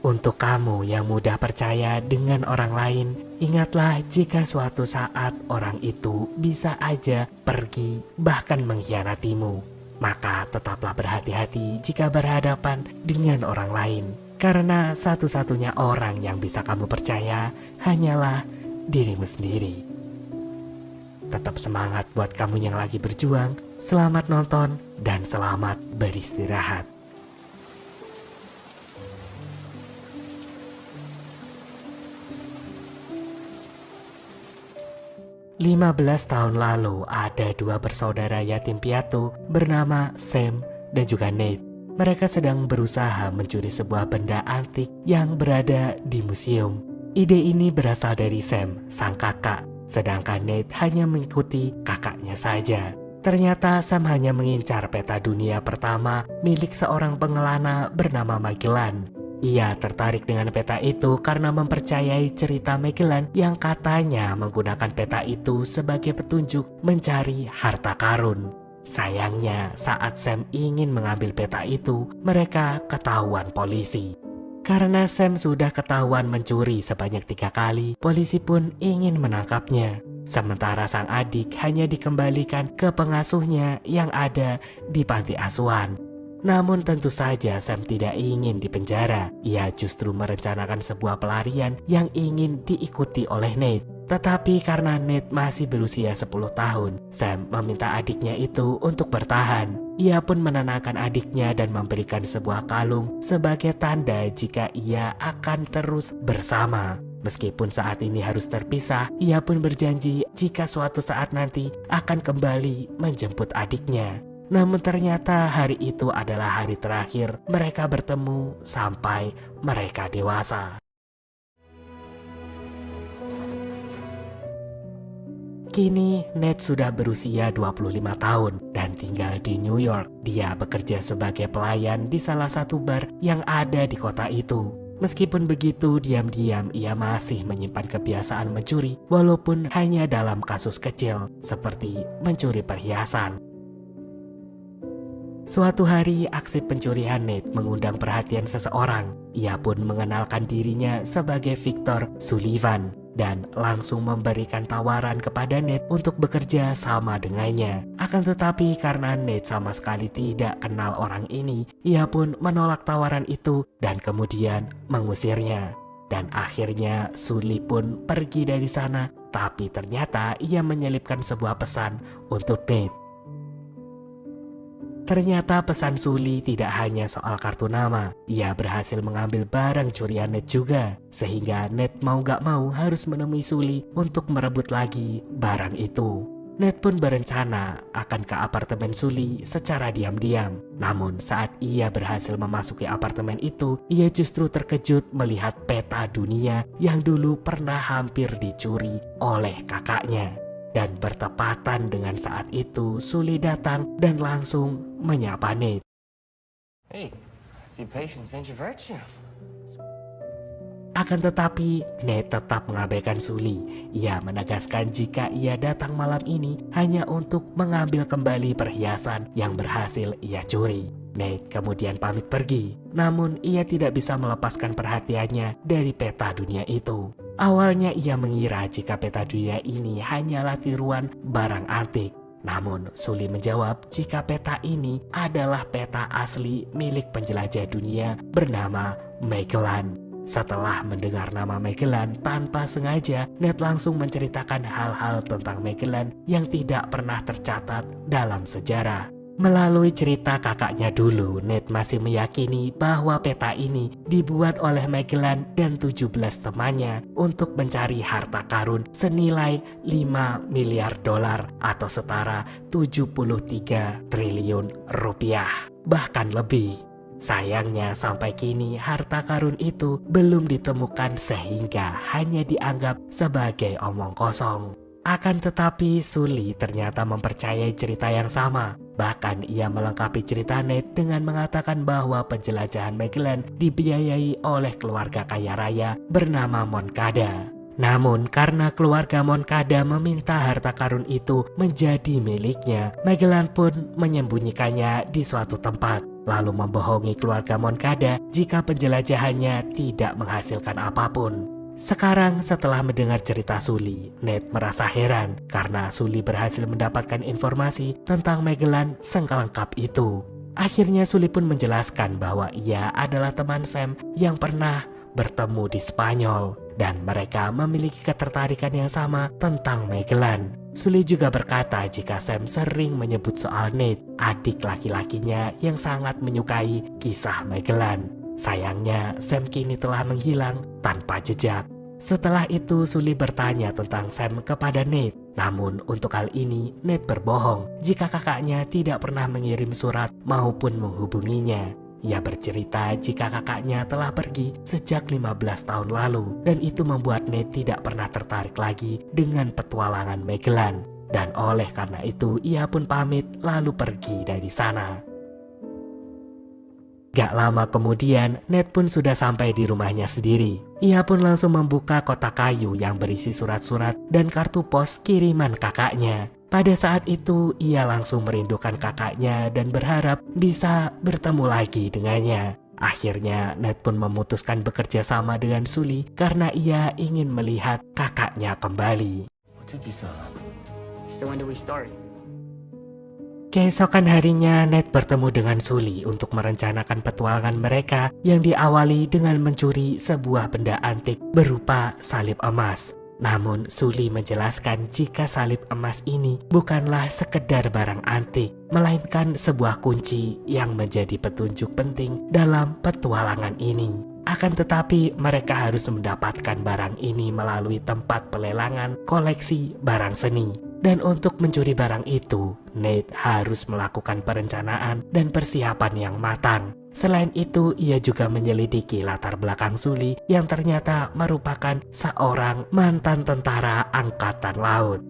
Untuk kamu yang mudah percaya dengan orang lain, ingatlah jika suatu saat orang itu bisa aja pergi bahkan mengkhianatimu. Maka tetaplah berhati-hati jika berhadapan dengan orang lain. Karena satu-satunya orang yang bisa kamu percaya hanyalah dirimu sendiri. Tetap semangat buat kamu yang lagi berjuang. Selamat nonton dan selamat beristirahat. 15 tahun lalu ada dua bersaudara yatim piatu bernama Sam dan juga Nate. Mereka sedang berusaha mencuri sebuah benda antik yang berada di museum. Ide ini berasal dari Sam, sang kakak, sedangkan Nate hanya mengikuti kakaknya saja. Ternyata Sam hanya mengincar peta dunia pertama milik seorang pengelana bernama Magellan. Ia tertarik dengan peta itu karena mempercayai cerita Magellan yang katanya menggunakan peta itu sebagai petunjuk mencari harta karun. Sayangnya saat Sam ingin mengambil peta itu, mereka ketahuan polisi. Karena Sam sudah ketahuan mencuri sebanyak 3 kali, polisi pun ingin menangkapnya. Sementara sang adik hanya dikembalikan ke pengasuhnya yang ada di panti asuhan. Namun tentu saja Sam tidak ingin dipenjara. Ia justru merencanakan sebuah pelarian yang ingin diikuti oleh Nate. Tetapi karena Nate masih berusia 10 tahun, Sam meminta adiknya itu untuk bertahan. Ia pun menenangkan adiknya dan memberikan sebuah kalung sebagai tanda jika ia akan terus bersama. Meskipun saat ini harus terpisah, ia pun berjanji jika suatu saat nanti akan kembali menjemput adiknya. Namun ternyata hari itu adalah hari terakhir mereka bertemu sampai mereka dewasa. Kini Nate sudah berusia 25 tahun dan tinggal di New York. Dia bekerja sebagai pelayan di salah satu bar yang ada di kota itu. Meskipun begitu, diam-diam ia masih menyimpan kebiasaan mencuri walaupun hanya dalam kasus kecil seperti mencuri perhiasan. Suatu hari, aksi pencurian Nate mengundang perhatian seseorang. Ia pun mengenalkan dirinya sebagai Victor Sullivan dan langsung memberikan tawaran kepada Nate untuk bekerja sama dengannya. Akan tetapi karena Nate sama sekali tidak kenal orang ini, ia pun menolak tawaran itu dan kemudian mengusirnya. Dan akhirnya Sully pun pergi dari sana, tapi ternyata ia menyelipkan sebuah pesan untuk Nate. Ternyata pesan Sully tidak hanya soal kartu nama. Ia berhasil mengambil barang curian Nate juga. Sehingga Nate mau gak mau harus menemui Sully untuk merebut lagi barang itu. Nate pun berencana akan ke apartemen Sully secara diam-diam. Namun saat ia berhasil memasuki apartemen itu, ia justru terkejut melihat peta dunia yang dulu pernah hampir dicuri oleh kakaknya. Dan bertepatan dengan saat itu, Sully datang dan langsung menyapa Nate. Hey, I see patience ain't your virtue. Akan tetapi, Nate tetap mengabaikan Sully. Ia menegaskan jika ia datang malam ini hanya untuk mengambil kembali perhiasan yang berhasil ia curi. Nate kemudian pamit pergi, namun ia tidak bisa melepaskan perhatiannya dari peta dunia itu. Awalnya ia mengira jika peta dunia ini hanyalah tiruan barang antik. Namun Sully menjawab jika peta ini adalah peta asli milik penjelajah dunia bernama Magellan. Setelah mendengar nama Magellan tanpa sengaja, Nate langsung menceritakan hal-hal tentang Magellan yang tidak pernah tercatat dalam sejarah. Melalui cerita kakaknya dulu, Nate masih meyakini bahwa peta ini dibuat oleh Magellan dan 17 temannya untuk mencari harta karun senilai 5 miliar dolar atau setara 73 triliun rupiah, bahkan lebih. Sayangnya sampai kini harta karun itu belum ditemukan sehingga hanya dianggap sebagai omong kosong. Akan tetapi Sully ternyata mempercayai cerita yang sama. Bahkan ia melengkapi cerita Nate dengan mengatakan bahwa penjelajahan Magellan dibiayai oleh keluarga kaya raya bernama Moncada. Namun karena keluarga Moncada meminta harta karun itu menjadi miliknya, Magellan pun menyembunyikannya di suatu tempat, lalu membohongi keluarga Moncada jika penjelajahannya tidak menghasilkan apapun. Sekarang setelah mendengar cerita Sully, Ned merasa heran karena Sully berhasil mendapatkan informasi tentang Magellan selengkap itu. Akhirnya Sully pun menjelaskan bahwa ia adalah teman Sam yang pernah bertemu di Spanyol dan mereka memiliki ketertarikan yang sama tentang Magellan. Sully juga berkata jika Sam sering menyebut soal Nate, adik laki-lakinya yang sangat menyukai kisah Magellan. Sayangnya Sam kini telah menghilang tanpa jejak. Setelah itu Sully bertanya tentang Sam kepada Nate. Namun untuk hal ini Nate berbohong jika kakaknya tidak pernah mengirim surat maupun menghubunginya. Ia bercerita jika kakaknya telah pergi sejak 15 tahun lalu dan itu membuat Nate tidak pernah tertarik lagi dengan petualangan Magellan. Dan oleh karena itu ia pun pamit lalu pergi dari sana. Gak lama kemudian Nate pun sudah sampai di rumahnya sendiri. Ia pun langsung membuka kotak kayu yang berisi surat-surat dan kartu pos kiriman kakaknya. Pada saat itu ia langsung merindukan kakaknya dan berharap bisa bertemu lagi dengannya. Akhirnya Ned pun memutuskan bekerja sama dengan Sully karena ia ingin melihat kakaknya kembali. What took you so long? So when do we start? Keesokan harinya Ned bertemu dengan Sully untuk merencanakan petualangan mereka yang diawali dengan mencuri sebuah benda antik berupa salib emas. Namun Sully menjelaskan jika salib emas ini bukanlah sekedar barang antik, melainkan sebuah kunci yang menjadi petunjuk penting dalam petualangan ini. Akan tetapi mereka harus mendapatkan barang ini melalui tempat pelelangan koleksi barang seni. Dan untuk mencuri barang itu, Nate harus melakukan perencanaan dan persiapan yang matang. Selain itu, ia juga menyelidiki latar belakang Sully yang ternyata merupakan seorang mantan tentara angkatan laut.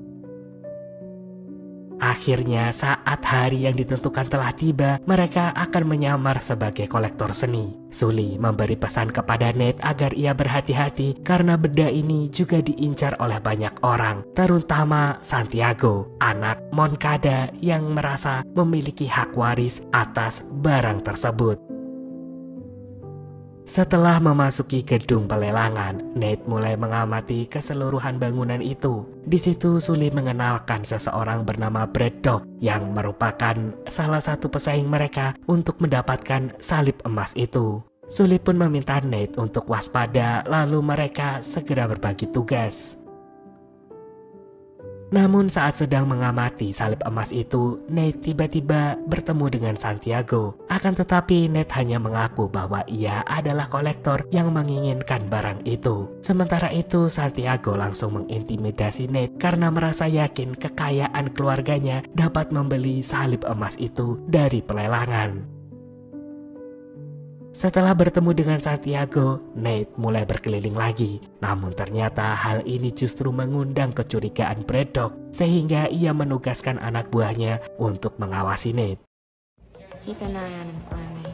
Akhirnya saat hari yang ditentukan telah tiba, mereka akan menyamar sebagai kolektor seni. Sully memberi pesan kepada Nate agar ia berhati-hati karena benda ini juga diincar oleh banyak orang, terutama Santiago, anak Moncada yang merasa memiliki hak waris atas barang tersebut. Setelah memasuki gedung pelelangan, Nate mulai mengamati keseluruhan bangunan itu. Di situ Sully mengenalkan seseorang bernama Brad Dog yang merupakan salah satu pesaing mereka untuk mendapatkan salib emas itu. Sully pun meminta Nate untuk waspada lalu mereka segera berbagi tugas. Namun saat sedang mengamati salib emas itu, Nate tiba-tiba bertemu dengan Santiago. Akan tetapi Nate hanya mengaku bahwa ia adalah kolektor yang menginginkan barang itu. Sementara itu Santiago langsung mengintimidasi Nate karena merasa yakin kekayaan keluarganya dapat membeli salib emas itu dari pelelangan. Setelah bertemu dengan Santiago, Nate mulai berkeliling lagi. Namun ternyata hal ini justru mengundang kecurigaan Brad Dog, sehingga ia menugaskan anak buahnya untuk mengawasi Nate. Keep an eye on him for me.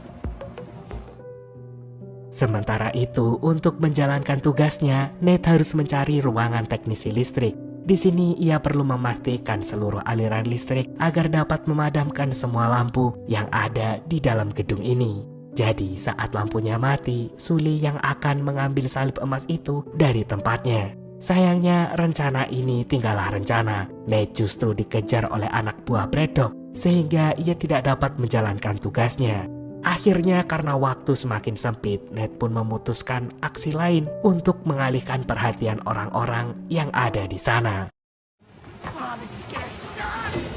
Sementara itu, untuk menjalankan tugasnya, Nate harus mencari ruangan teknisi listrik. Di sini ia perlu memastikan seluruh aliran listrik agar dapat memadamkan semua lampu yang ada di dalam gedung ini. Jadi saat lampunya mati, Sully yang akan mengambil salib emas itu dari tempatnya. Sayangnya rencana ini tinggallah rencana. Nate justru dikejar oleh anak buah Brad Dog sehingga ia tidak dapat menjalankan tugasnya. Akhirnya karena waktu semakin sempit, Nate pun memutuskan aksi lain untuk mengalihkan perhatian orang-orang yang ada di sana. Oh, this is gonna suck.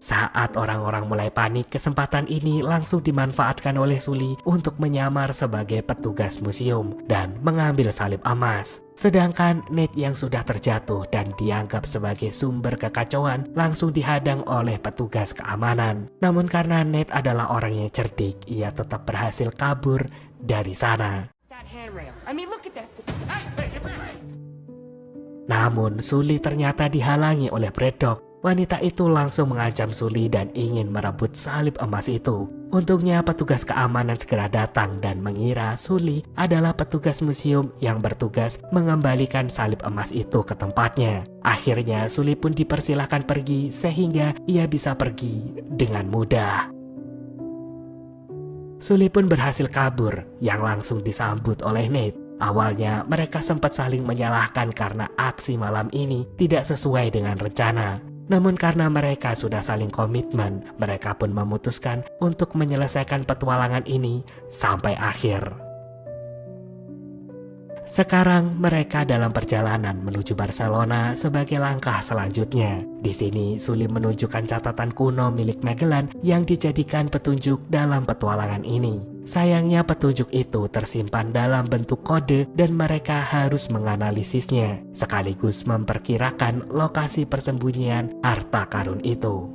Saat orang-orang mulai panik, kesempatan ini langsung dimanfaatkan oleh Sully untuk menyamar sebagai petugas museum dan mengambil salib emas. Sedangkan Nate yang sudah terjatuh dan dianggap sebagai sumber kekacauan langsung dihadang oleh petugas keamanan. Namun karena Nate adalah orang yang cerdik, ia tetap berhasil kabur dari sana. That handrail. I mean, look at that. Namun Sully ternyata dihalangi oleh Brad Dog Wanita itu langsung mengancam Sully dan ingin merebut salib emas itu. Untungnya petugas keamanan segera datang dan mengira Sully adalah petugas museum yang bertugas mengembalikan salib emas itu ke tempatnya. Akhirnya Sully pun dipersilahkan pergi sehingga ia bisa pergi dengan mudah. Sully pun berhasil kabur yang langsung disambut oleh Nate. Awalnya mereka sempat saling menyalahkan karena aksi malam ini tidak sesuai dengan rencana. Namun karena mereka sudah saling komitmen, mereka pun memutuskan untuk menyelesaikan petualangan ini sampai akhir. Sekarang mereka dalam perjalanan menuju Barcelona sebagai langkah selanjutnya. Di sini Sully menunjukkan catatan kuno milik Magellan yang dijadikan petunjuk dalam petualangan ini. Sayangnya petunjuk itu tersimpan dalam bentuk kode dan mereka harus menganalisisnya, sekaligus memperkirakan lokasi persembunyian harta karun itu.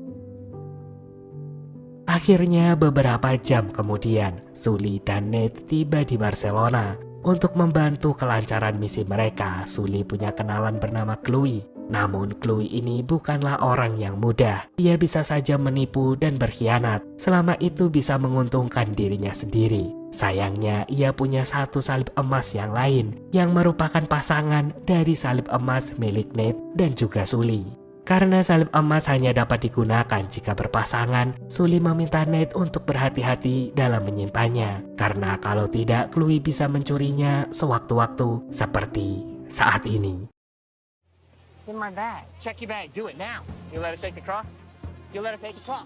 Akhirnya beberapa jam kemudian, Sully dan Nate tiba di Barcelona. Untuk membantu kelancaran misi mereka, Sully punya kenalan bernama Chloe. Namun Chloe ini bukanlah orang yang mudah. Ia bisa saja menipu dan berkhianat. Selama itu bisa menguntungkan dirinya sendiri. Sayangnya ia punya satu salib emas yang lain yang merupakan pasangan dari salib emas milik Nate dan juga Sully. Karena salib emas hanya dapat digunakan jika berpasangan, Sully meminta Nate untuk berhati-hati dalam menyimpannya. Karena kalau tidak, Chloe bisa mencurinya sewaktu-waktu seperti saat ini. In my bag. Check your bag. Do it now. You let her take the cross? You let her take the cross?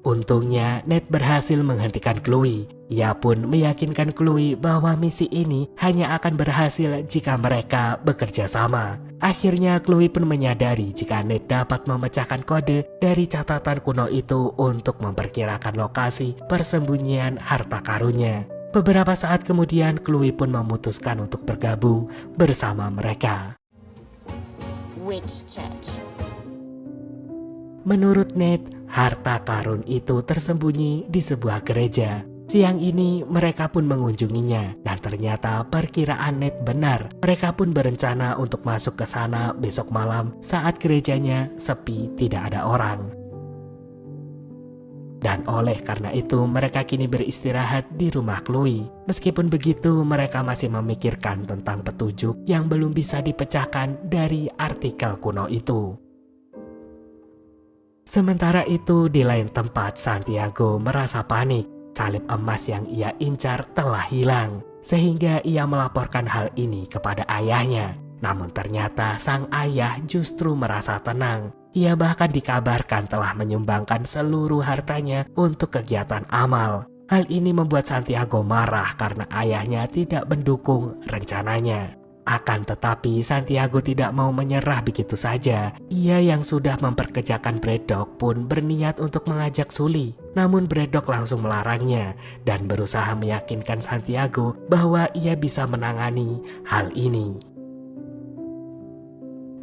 Untungnya Nate berhasil menghentikan Chloe. Ia pun meyakinkan Chloe bahwa misi ini hanya akan berhasil jika mereka bekerja sama. Akhirnya Chloe pun menyadari jika Nate dapat memecahkan kode dari catatan kuno itu untuk memperkirakan lokasi persembunyian harta karunnya. Beberapa saat kemudian Chloe pun memutuskan untuk bergabung bersama mereka. Which church? Menurut Nate, harta karun itu tersembunyi di sebuah gereja. Siang ini mereka pun mengunjunginya dan ternyata perkiraan Nate benar. Mereka pun berencana untuk masuk ke sana besok malam saat gerejanya sepi, tidak ada orang. Dan oleh karena itu mereka kini beristirahat di rumah Chloe. Meskipun begitu mereka masih memikirkan tentang petunjuk yang belum bisa dipecahkan dari artikel kuno itu. Sementara itu di lain tempat Santiago merasa panik. Salib emas yang ia incar telah hilang, sehingga ia melaporkan hal ini kepada ayahnya. Namun ternyata sang ayah justru merasa tenang. Ia bahkan dikabarkan telah menyumbangkan seluruh hartanya untuk kegiatan amal. Hal ini membuat Santiago marah karena ayahnya tidak mendukung rencananya. Akan tetapi Santiago tidak mau menyerah begitu saja. Ia yang sudah memperkejakan Braddock pun berniat untuk mengajak Sully. Namun Braddock langsung melarangnya dan berusaha meyakinkan Santiago bahwa ia bisa menangani hal ini.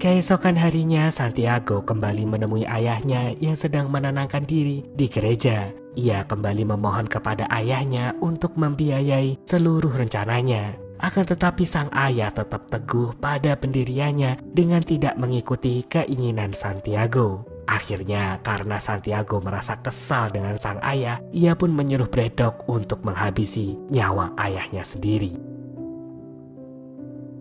Keesokan harinya Santiago kembali menemui ayahnya yang sedang menenangkan diri di gereja. Ia kembali memohon kepada ayahnya untuk membiayai seluruh rencananya. Akan tetapi sang ayah tetap teguh pada pendiriannya dengan tidak mengikuti keinginan Santiago. Akhirnya karena Santiago merasa kesal dengan sang ayah, ia pun menyuruh Braddock untuk menghabisi nyawa ayahnya sendiri.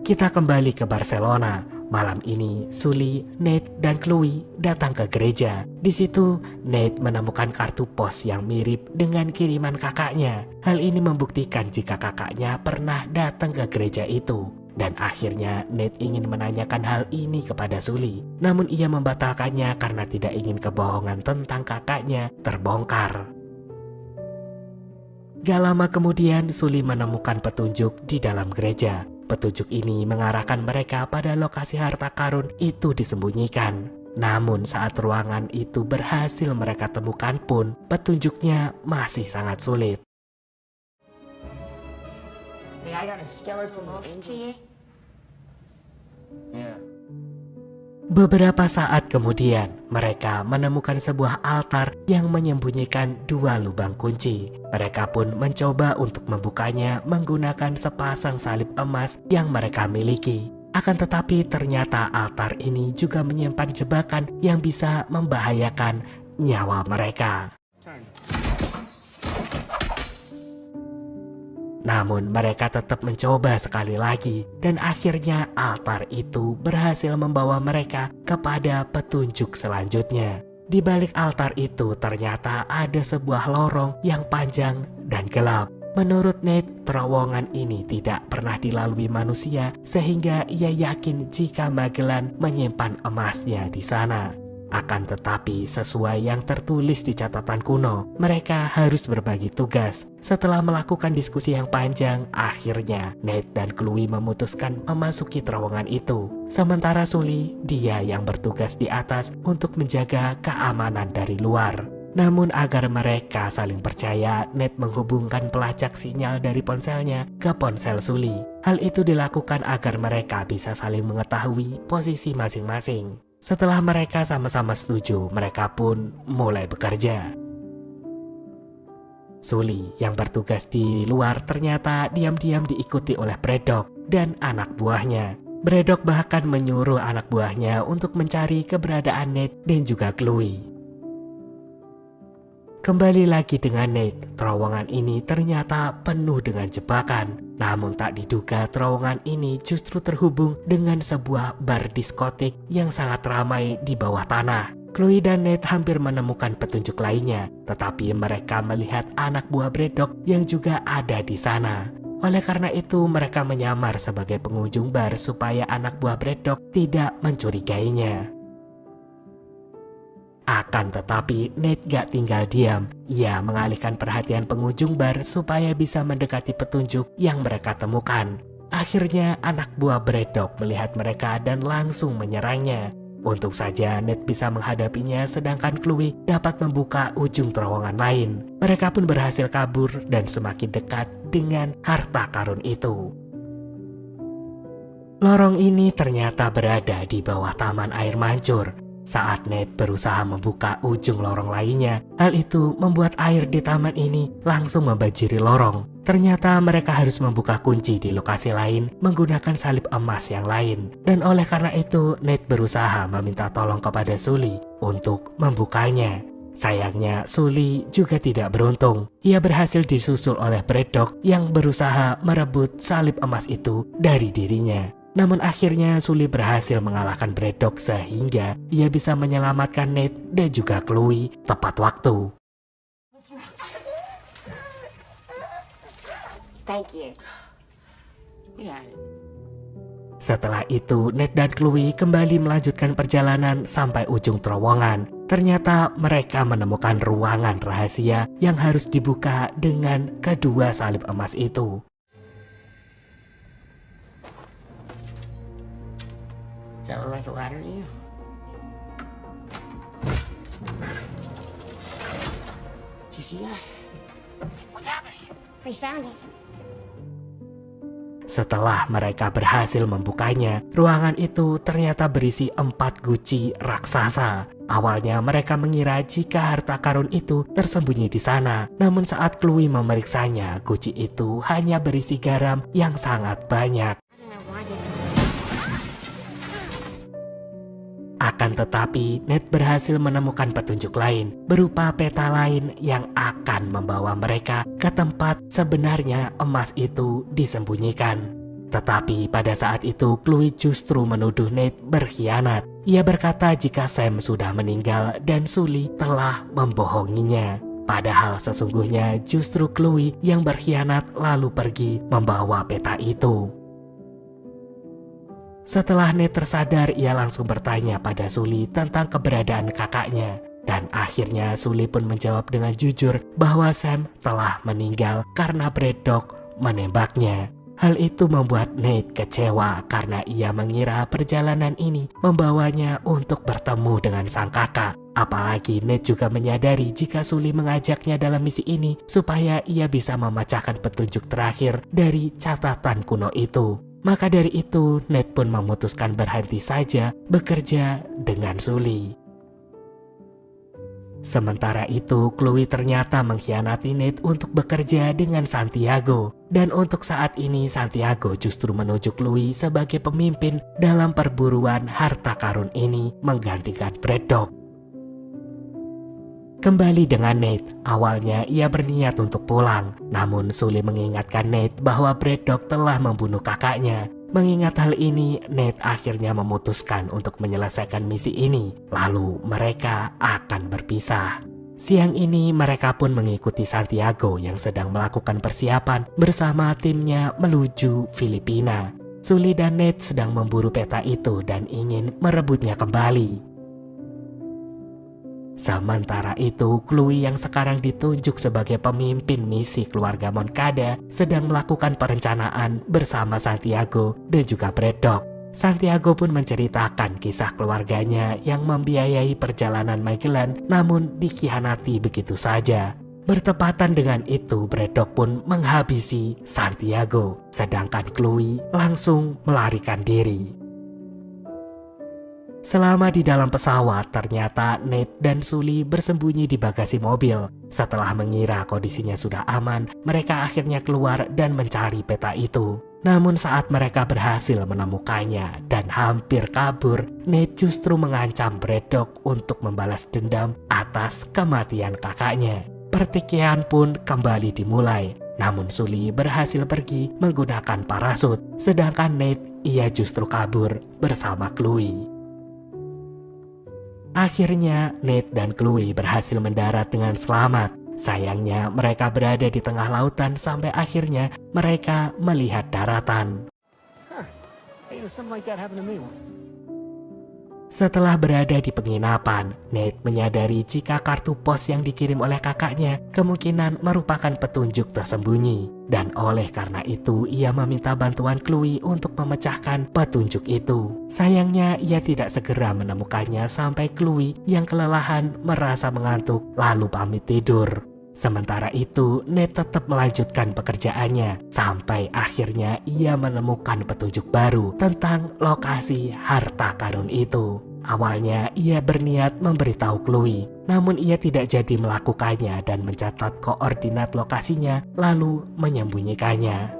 Kita kembali ke Barcelona. Malam ini, Sully, Nate, dan Chloe datang ke gereja. Di situ, Nate menemukan kartu pos yang mirip dengan kiriman kakaknya. Hal ini membuktikan jika kakaknya pernah datang ke gereja itu. Dan akhirnya, Nate ingin menanyakan hal ini kepada Sully. Namun ia membatalkannya karena tidak ingin kebohongan tentang kakaknya terbongkar. Gak lama kemudian, Sully menemukan petunjuk di dalam gereja. Petunjuk ini mengarahkan mereka pada lokasi harta karun itu disembunyikan. Namun saat ruangan itu berhasil mereka temukan pun, petunjuknya masih sangat sulit. Hey, I got a skeleton Into you? Yeah. Beberapa saat kemudian, mereka menemukan sebuah altar yang menyembunyikan 2 lubang kunci. Mereka pun mencoba untuk membukanya menggunakan sepasang salib emas yang mereka miliki. Akan tetapi ternyata altar ini juga menyimpan jebakan yang bisa membahayakan nyawa mereka. Turn. Namun mereka tetap mencoba sekali lagi dan akhirnya altar itu berhasil membawa mereka kepada petunjuk selanjutnya. Di balik altar itu ternyata ada sebuah lorong yang panjang dan gelap. Menurut Nate, terowongan ini tidak pernah dilalui manusia sehingga ia yakin jika Magellan menyimpan emasnya di sana. Akan tetapi sesuai yang tertulis di catatan kuno, mereka harus berbagi tugas. Setelah melakukan diskusi yang panjang, akhirnya Nate dan Chloe memutuskan memasuki terowongan itu. Sementara Sully, dia yang bertugas di atas untuk menjaga keamanan dari luar. Namun agar mereka saling percaya, Nate menghubungkan pelacak sinyal dari ponselnya ke ponsel Sully. Hal itu dilakukan agar mereka bisa saling mengetahui posisi masing-masing. Setelah mereka sama-sama setuju, mereka pun mulai bekerja. Sully yang bertugas di luar ternyata diam-diam diikuti oleh Braddock dan anak buahnya. Braddock bahkan menyuruh anak buahnya untuk mencari keberadaan Nate dan juga Chloe. Kembali lagi dengan Nate, terowongan ini ternyata penuh dengan jebakan. Namun tak diduga terowongan ini justru terhubung dengan sebuah bar diskotik yang sangat ramai di bawah tanah. Chloe dan Nate hampir menemukan petunjuk lainnya, tetapi mereka melihat anak buah Braddock yang juga ada di sana. Oleh karena itu mereka menyamar sebagai pengunjung bar supaya anak buah Braddock tidak mencurigainya. Akan tetapi Nate gak tinggal diam. Ia mengalihkan perhatian pengunjung bar supaya bisa mendekati petunjuk yang mereka temukan. Akhirnya anak buah Braddock melihat mereka dan langsung menyerangnya. Untung saja Nate bisa menghadapinya sedangkan Chloe dapat membuka ujung terowongan lain. Mereka pun berhasil kabur dan semakin dekat dengan harta karun itu. Lorong ini ternyata berada di bawah taman air mancur. Saat Nate berusaha membuka ujung lorong lainnya, hal itu membuat air di taman ini langsung membanjiri lorong. Ternyata mereka harus membuka kunci di lokasi lain menggunakan salib emas yang lain. Dan oleh karena itu, Nate berusaha meminta tolong kepada Sully untuk membukanya. Sayangnya, Sully juga tidak beruntung. Ia berhasil disusul oleh Braddock yang berusaha merebut salib emas itu dari dirinya. Namun akhirnya Sully berhasil mengalahkan Braddock sehingga ia bisa menyelamatkan Nate dan juga Chloe tepat waktu. Thank you. Yeah. Setelah itu Nate dan Chloe kembali melanjutkan perjalanan sampai ujung terowongan. Ternyata mereka menemukan ruangan rahasia yang harus dibuka dengan kedua salib emas itu. Does that look like a ladder to you? Did you see that? What's happening? We found it. Setelah mereka berhasil membukanya, ruangan itu ternyata berisi 4 guci raksasa. Awalnya mereka mengira jika harta karun itu tersembunyi di sana. Namun saat Chloe memeriksanya, guci itu hanya berisi garam yang sangat banyak. I don't know why they do. Akan tetapi, Nate berhasil menemukan petunjuk lain berupa peta lain yang akan membawa mereka ke tempat sebenarnya emas itu disembunyikan. Tetapi pada saat itu Chloe justru menuduh Nate berkhianat. Ia berkata jika Sam sudah meninggal dan Sully telah membohonginya. Padahal sesungguhnya justru Chloe yang berkhianat lalu pergi membawa peta itu. Setelah Nate tersadar, ia langsung bertanya pada Sully tentang keberadaan kakaknya. Dan akhirnya Sully pun menjawab dengan jujur bahwa Sam telah meninggal karena Braddock menembaknya. Hal itu membuat Nate kecewa karena ia mengira perjalanan ini membawanya untuk bertemu dengan sang kakak. Apalagi Nate juga menyadari jika Sully mengajaknya dalam misi ini supaya ia bisa memecahkan petunjuk terakhir dari catatan kuno itu. Maka dari itu, Nate pun memutuskan berhenti saja bekerja dengan Sully. Sementara itu, Chloe ternyata mengkhianati Nate untuk bekerja dengan Santiago. Dan untuk saat ini Santiago justru menuju Chloe sebagai pemimpin dalam perburuan harta karun ini menggantikan Braddock. Kembali dengan Nate, awalnya ia berniat untuk pulang. Namun Sully mengingatkan Nate bahwa Braddock telah membunuh kakaknya. Mengingat hal ini, Nate akhirnya memutuskan untuk menyelesaikan misi ini. Lalu mereka akan berpisah. Siang ini mereka pun mengikuti Santiago yang sedang melakukan persiapan bersama timnya menuju Filipina. Sully dan Nate sedang memburu peta itu dan ingin merebutnya kembali. Sementara itu, Chloe yang sekarang ditunjuk sebagai pemimpin misi keluarga Moncada sedang melakukan perencanaan bersama Santiago dan juga Braddock. Santiago pun menceritakan kisah keluarganya yang membiayai perjalanan Magellan namun dikhianati begitu saja. Bertepatan dengan itu, Braddock pun menghabisi Santiago, sedangkan Chloe langsung melarikan diri. Selama di dalam pesawat, ternyata Nate dan Sully bersembunyi di bagasi mobil. Setelah mengira kondisinya sudah aman, mereka akhirnya keluar dan mencari peta itu. Namun saat mereka berhasil menemukannya dan hampir kabur, Nate justru mengancam Braddock untuk membalas dendam atas kematian kakaknya. Pertikaian pun kembali dimulai. Namun Sully berhasil pergi menggunakan parasut, sedangkan Nate ia justru kabur bersama Chloe. Akhirnya Nate dan Chloe berhasil mendarat dengan selamat. Sayangnya mereka berada di tengah lautan sampai akhirnya mereka melihat daratan. Something like that happened to me once. Setelah berada di penginapan, Nate menyadari jika kartu pos yang dikirim oleh kakaknya kemungkinan merupakan petunjuk tersembunyi. Dan oleh karena itu, ia meminta bantuan Chloe untuk memecahkan petunjuk itu. Sayangnya, ia tidak segera menemukannya sampai Chloe yang kelelahan merasa mengantuk lalu pamit tidur. Sementara itu, Nate tetap melanjutkan pekerjaannya sampai akhirnya ia menemukan petunjuk baru tentang lokasi harta karun itu. Awalnya ia berniat memberitahu Chloe, namun ia tidak jadi melakukannya dan mencatat koordinat lokasinya lalu menyembunyikannya.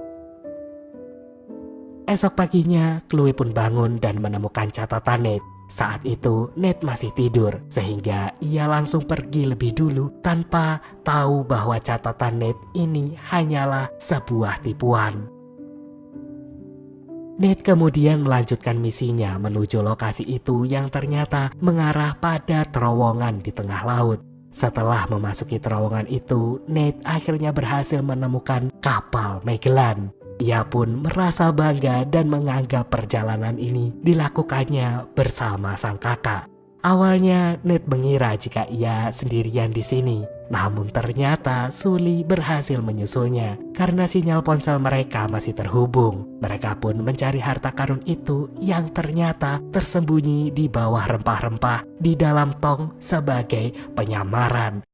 Esok paginya, Chloe pun bangun dan menemukan catatan Nate. Saat itu Nate masih tidur sehingga ia langsung pergi lebih dulu tanpa tahu bahwa catatan Nate ini hanyalah sebuah tipuan. Nate kemudian melanjutkan misinya menuju lokasi itu yang ternyata mengarah pada terowongan di tengah laut. Setelah memasuki terowongan itu, Nate akhirnya berhasil menemukan kapal Magellan. Ia pun merasa bangga dan menganggap perjalanan ini dilakukannya bersama sang kakak. Awalnya Nate mengira jika ia sendirian di sini, namun ternyata Sully berhasil menyusulnya karena sinyal ponsel mereka masih terhubung. Mereka pun mencari harta karun itu yang ternyata tersembunyi di bawah rempah-rempah di dalam tong sebagai penyamaran.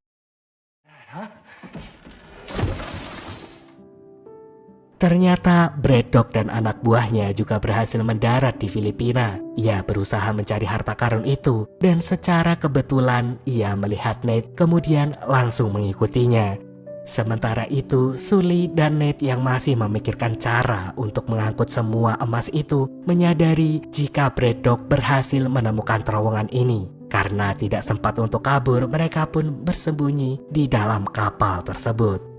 Ternyata Braddock dan anak buahnya juga berhasil mendarat di Filipina. Ia berusaha mencari harta karun itu dan secara kebetulan ia melihat Nate kemudian langsung mengikutinya. Sementara itu, Sully dan Nate yang masih memikirkan cara untuk mengangkut semua emas itu menyadari jika Braddock berhasil menemukan terowongan ini. Karena tidak sempat untuk kabur, mereka pun bersembunyi di dalam kapal tersebut.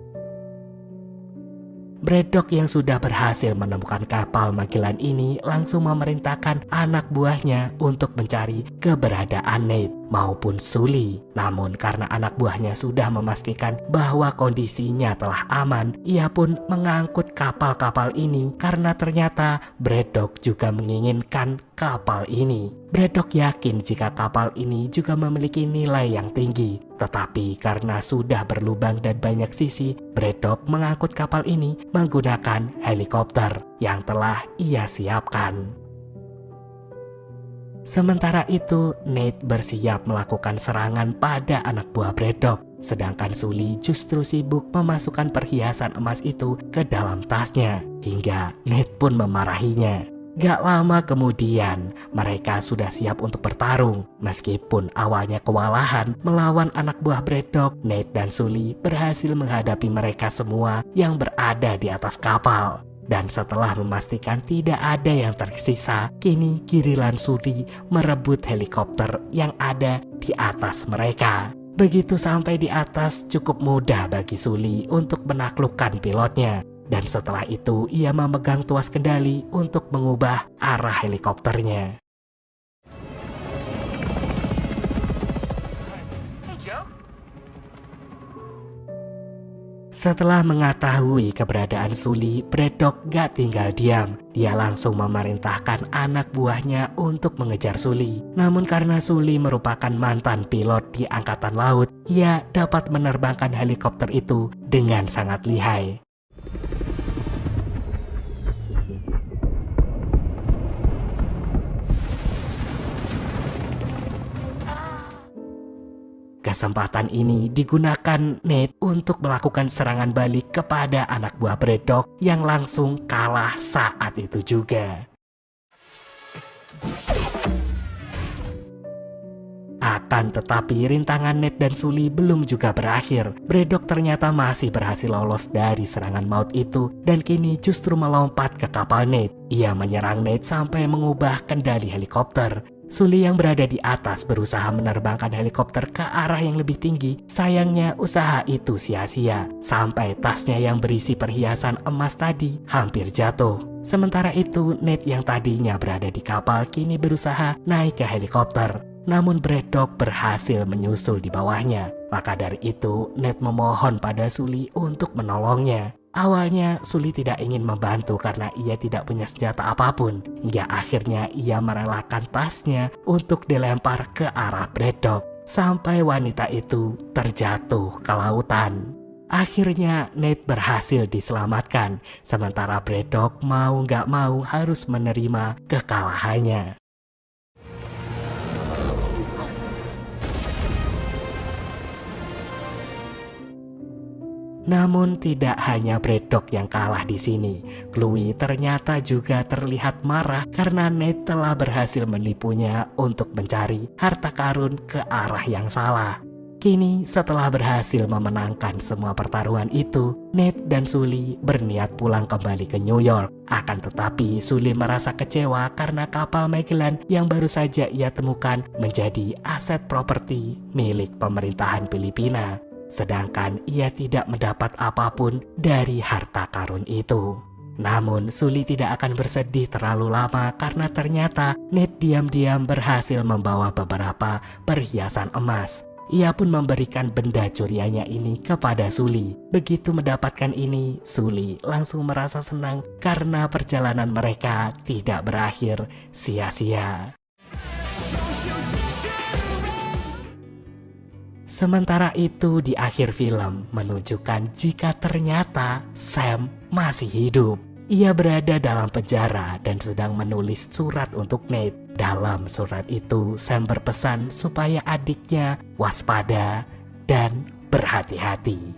Braddock yang sudah berhasil menemukan kapal Magellan ini langsung memerintahkan anak buahnya untuk mencari keberadaan Nate maupun Sully. Namun karena anak buahnya sudah memastikan bahwa kondisinya telah aman, ia pun mengangkut kapal-kapal ini karena ternyata Braddock juga menginginkan kapal ini. Braddock yakin jika kapal ini juga memiliki nilai yang tinggi. Tetapi karena sudah berlubang dan banyak sisi, Braddock mengangkut kapal ini menggunakan helikopter yang telah ia siapkan. Sementara itu, Nate bersiap melakukan serangan pada anak buah Braddock. Sedangkan Sully justru sibuk memasukkan perhiasan emas itu ke dalam tasnya. Hingga Nate pun memarahinya. Gak lama kemudian, mereka sudah siap untuk bertarung. Meskipun awalnya kewalahan melawan anak buah Braddock, Nate dan Sully berhasil menghadapi mereka semua yang berada di atas kapal. Dan setelah memastikan tidak ada yang tersisa, kini giliran Sully merebut helikopter yang ada di atas mereka. Begitu sampai di atas, cukup mudah bagi Sully untuk menaklukkan pilotnya. Dan setelah itu ia memegang tuas kendali untuk mengubah arah helikopternya. Hey, Joe. Setelah mengetahui keberadaan Sully, Braddock gak tinggal diam. Dia langsung memerintahkan anak buahnya untuk mengejar Sully. Namun karena Sully merupakan mantan pilot di angkatan laut, ia dapat menerbangkan helikopter itu dengan sangat lihai. Kesempatan ini digunakan Nate untuk melakukan serangan balik kepada anak buah Braddock yang langsung kalah saat itu juga. Akan tetapi rintangan Nate dan Sully belum juga berakhir. Braddock ternyata masih berhasil lolos dari serangan maut itu dan kini justru melompat ke kapal Nate. Ia menyerang Nate sampai mengubah kendali helikopter. Sully yang berada di atas berusaha menerbangkan helikopter ke arah yang lebih tinggi. Sayangnya usaha itu sia-sia, sampai tasnya yang berisi perhiasan emas tadi hampir jatuh. Sementara itu Nate yang tadinya berada di kapal kini berusaha naik ke helikopter. Namun Braddock berhasil menyusul di bawahnya. Maka dari itu Nate memohon pada Sully untuk menolongnya. Awalnya Sully tidak ingin membantu karena ia tidak punya senjata apapun. Hingga akhirnya ia merelakan tasnya untuk dilempar ke arah Braddock. Sampai wanita itu terjatuh ke lautan. Akhirnya Nate berhasil diselamatkan. Sementara Braddock mau gak mau harus menerima kekalahannya. Namun tidak hanya Braddock yang kalah di sini. Chloe ternyata juga terlihat marah karena Nate telah berhasil menipunya untuk mencari harta karun ke arah yang salah. Kini setelah berhasil memenangkan semua pertarungan itu, Nate dan Sully berniat pulang kembali ke New York. Akan tetapi Sully merasa kecewa karena kapal Magellan yang baru saja ia temukan menjadi aset properti milik pemerintahan Filipina. Sedangkan ia tidak mendapat apapun dari harta karun itu. Namun Sully tidak akan bersedih terlalu lama karena ternyata Nate diam-diam berhasil membawa beberapa perhiasan emas. Ia pun memberikan benda curiannya ini kepada Sully. Begitu mendapatkan ini, Sully langsung merasa senang karena perjalanan mereka tidak berakhir sia-sia. Sementara itu di akhir film menunjukkan jika ternyata Sam masih hidup. Ia berada dalam penjara dan sedang menulis surat untuk Nate. Dalam surat itu Sam berpesan supaya adiknya waspada dan berhati-hati.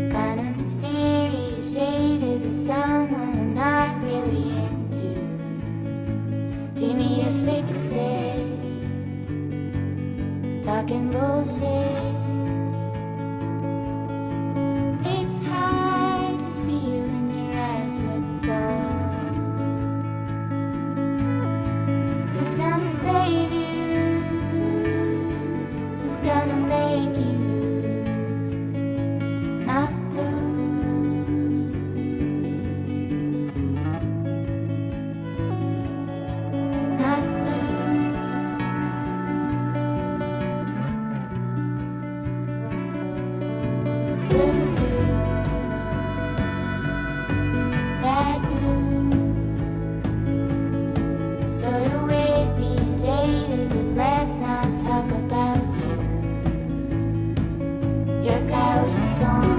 Kinda mysterious, shaded with someone I'm not really into. Do you need to fix it? Talking bullshit. It's hard to see you when your eyes look dull. Who's gonna save you? Who's gonna make you not blue? Not blue. Blue too. That blue. Sort of wavy and jaded, but let's not talk about you. Your cowardly song.